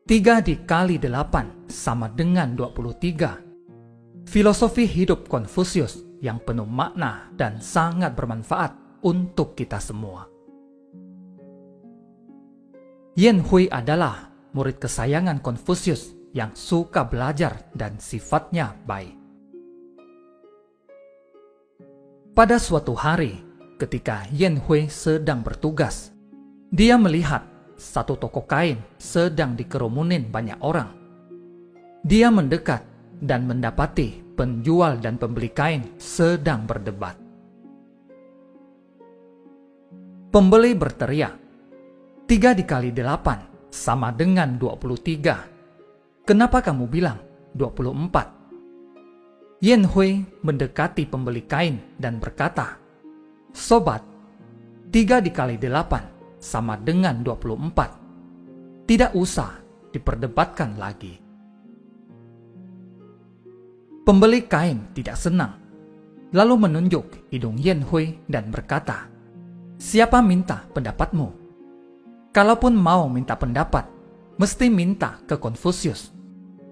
3 dikali 8 sama dengan 23. Filosofi hidup Konfusius yang penuh makna dan sangat bermanfaat untuk kita semua. Yan Hui adalah murid kesayangan Konfusius yang suka belajar dan sifatnya baik. Pada suatu hari, ketika Yan Hui sedang bertugas, dia melihat satu toko kain sedang dikerumunin banyak orang. Dia mendekat dan mendapati penjual dan pembeli kain sedang berdebat. Pembeli berteriak, 3 dikali 8 sama dengan 23. Kenapa kamu bilang 24? Yan Hui mendekati pembeli kain dan berkata, Sobat, 3 dikali 8 sama dengan 24. Tidak usah diperdebatkan lagi. Pembeli kain tidak senang, lalu menunjuk hidung Yan Hui dan berkata, Siapa minta pendapatmu? Kalaupun mau minta pendapat, mesti minta ke Konfusius.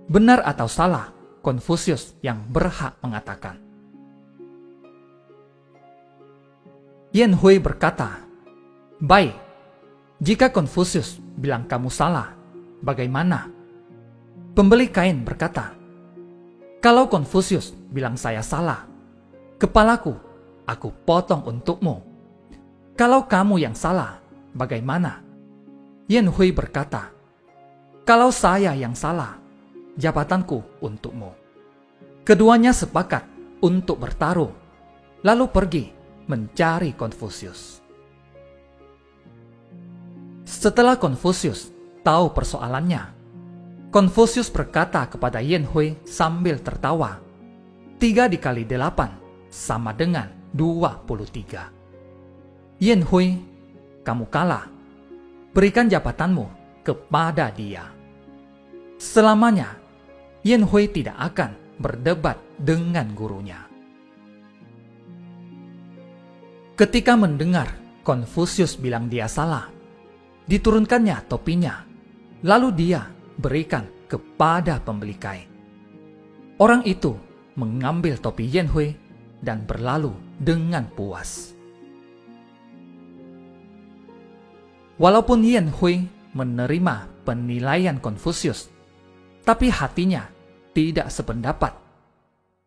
Benar atau salah, Konfusius yang berhak mengatakan. Yan Hui berkata, Baik, jika Konfusius bilang kamu salah, bagaimana? Pembeli kain berkata, Kalau Konfusius bilang saya salah, kepalaku aku potong untukmu. Kalau kamu yang salah, bagaimana? Yan Hui berkata, Kalau saya yang salah, jabatanku untukmu. Keduanya sepakat untuk bertaruh, lalu pergi mencari Konfusius. Setelah Konfusius tahu persoalannya, Konfusius berkata kepada Yan Hui sambil tertawa, 3 dikali 8 sama dengan 23. Yan Hui, kamu kalah. Berikan jabatanmu kepada dia. Selamanya, Yan Hui tidak akan berdebat dengan gurunya. Ketika mendengar Konfusius bilang dia salah, diturunkannya topinya, lalu dia berikan kepada pembeli kain. Orang itu mengambil topi Yan Hui dan berlalu dengan puas. Walaupun Yan Hui menerima penilaian Konfusius, tapi hatinya tidak sependapat.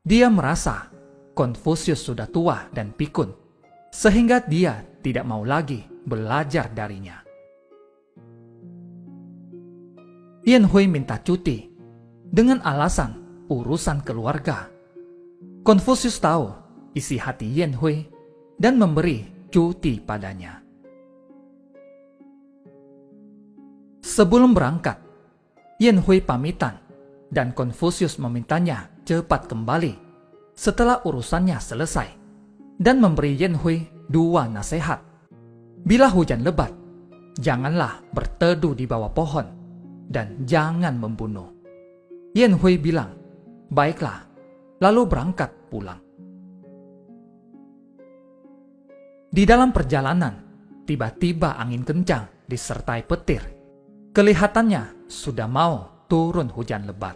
Dia merasa Konfusius sudah tua dan pikun, sehingga dia tidak mau lagi belajar darinya. Yan Hui minta cuti dengan alasan urusan keluarga. Konfusius tahu isi hati Yan Hui dan memberi cuti padanya. Sebelum berangkat, Yan Hui pamitan dan Konfusius memintanya cepat kembali setelah urusannya selesai dan memberi Yan Hui 2 nasihat. Bila hujan lebat, janganlah berteduh di bawah pohon dan jangan membunuh. Yan Hui bilang, baiklah, lalu berangkat pulang. Di dalam perjalanan, tiba-tiba angin kencang disertai petir. Kelihatannya sudah mau turun hujan lebat.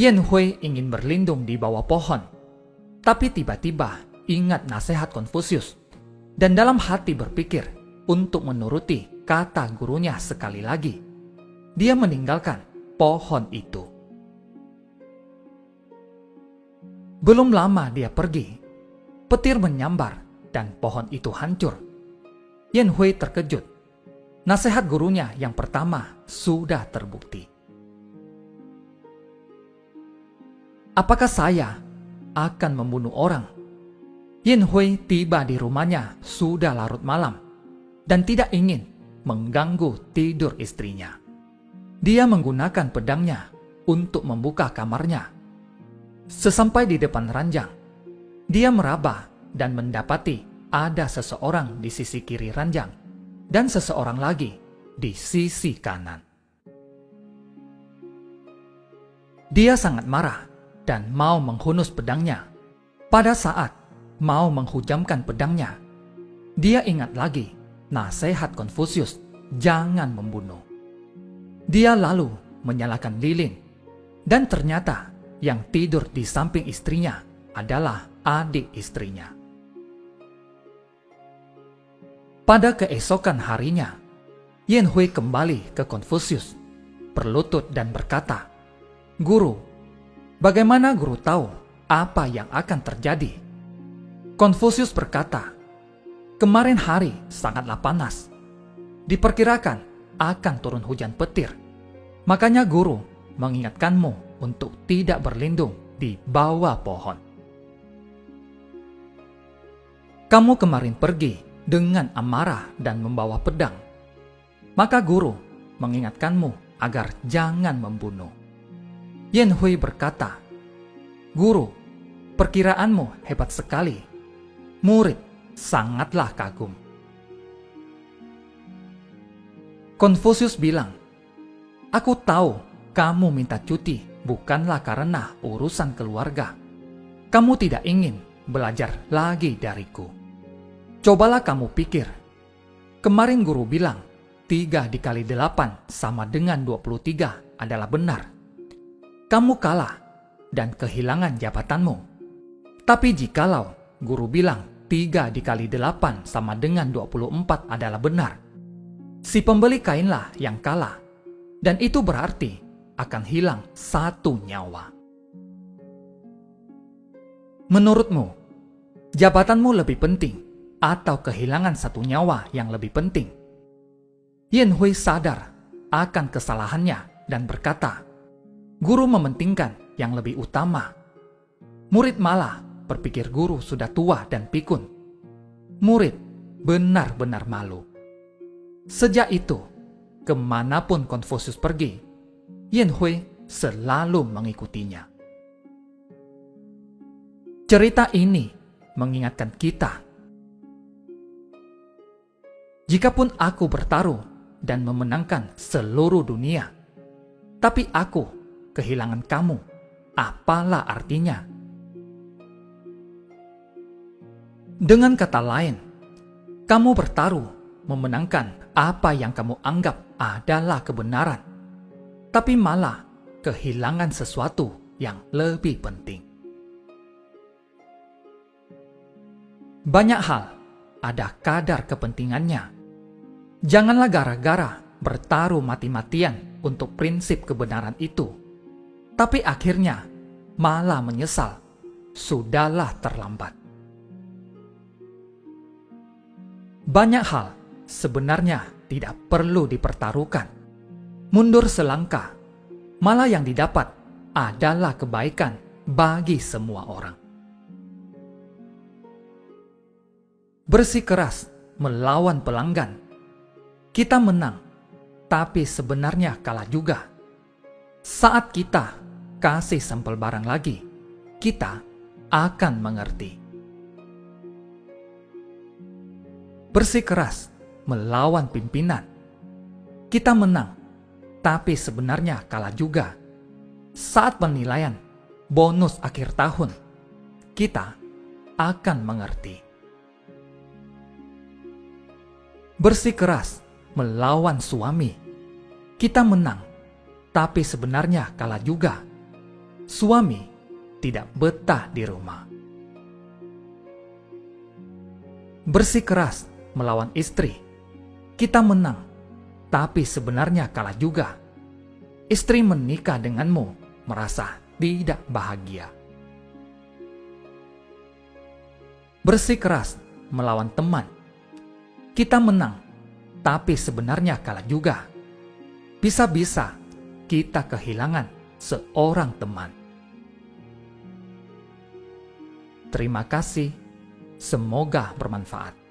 Yan Hui ingin berlindung di bawah pohon, tapi tiba-tiba ingat nasihat Konfusius dan dalam hati berpikir untuk menuruti kata gurunya sekali lagi. Dia meninggalkan pohon itu. Belum lama dia pergi, petir menyambar dan pohon itu hancur. Yan Hui terkejut. Nasihat gurunya yang pertama sudah terbukti. Apakah saya akan membunuh orang? Yan Hui tiba di rumahnya sudah larut malam dan tidak ingin mengganggu tidur istrinya. Dia menggunakan pedangnya untuk membuka kamarnya. Sesampai di depan ranjang, dia meraba dan mendapati ada seseorang di sisi kiri ranjang dan seseorang lagi di sisi kanan. Dia sangat marah dan mau menghunus pedangnya. Pada saat mau menghujamkan pedangnya, dia ingat lagi nasihat Konfusius, jangan membunuh. Dia lalu menyalakan lilin, dan ternyata yang tidur di samping istrinya adalah adik istrinya. Pada keesokan harinya, Yen Hui kembali ke Konfusius, berlutut dan berkata, "Guru, bagaimana guru tahu apa yang akan terjadi?" Konfusius berkata, "Kemarin hari sangatlah panas. Diperkirakan akan turun hujan petir. Makanya guru mengingatkanmu untuk tidak berlindung di bawah pohon. Kamu kemarin pergi dengan amarah dan membawa pedang. Maka guru mengingatkanmu agar jangan membunuh." Yen Hui berkata, "Guru, perkiraanmu hebat sekali. Murid sangatlah kagum." Konfusius bilang, "Aku tahu kamu minta cuti bukanlah karena urusan keluarga. Kamu tidak ingin belajar lagi dariku. Cobalah kamu pikir. Kemarin guru bilang 3 dikali 8 sama dengan 23 adalah benar. Kamu kalah dan kehilangan jabatanmu. Tapi jikalau guru bilang 3 dikali 8 sama dengan 24 adalah benar, si pembeli kainlah yang kalah, dan itu berarti akan hilang 1 nyawa. Menurutmu, jabatanmu lebih penting atau kehilangan 1 nyawa yang lebih penting?" Yen Hui sadar akan kesalahannya dan berkata, "Guru mementingkan yang lebih utama." Murid malah berpikir guru sudah tua dan pikun. Murid benar-benar malu. Sejak itu, kemanapun Konfusius pergi, Yen Hui selalu mengikutinya. Cerita ini mengingatkan kita, jikapun aku bertaruh dan memenangkan seluruh dunia, tapi aku kehilangan kamu, apalah artinya? Dengan kata lain, kamu bertaruh memenangkan apa yang kamu anggap adalah kebenaran, tapi malah kehilangan sesuatu yang lebih penting. Banyak hal ada kadar kepentingannya. Janganlah gara-gara bertaruh mati-matian untuk prinsip kebenaran itu, tapi akhirnya malah menyesal. Sudahlah terlambat. Banyak hal sebenarnya tidak perlu dipertaruhkan. Mundur selangkah, malah yang didapat adalah kebaikan bagi semua orang. Bersikeras melawan pelanggan, kita menang, tapi sebenarnya kalah juga. Saat kita kasih sampel barang lagi, kita akan mengerti. Bersikeras melawan pimpinan, kita menang, tapi sebenarnya kalah juga. Saat penilaian bonus akhir tahun, kita akan mengerti. Bersikeras melawan suami, kita menang, tapi sebenarnya kalah juga. Suami tidak betah di rumah. Bersikeras melawan istri, kita menang, tapi sebenarnya kalah juga. Istri menikah denganmu merasa tidak bahagia. Bersikeras melawan teman, kita menang, tapi sebenarnya kalah juga. Bisa-bisa kita kehilangan seorang teman. Terima kasih, semoga bermanfaat.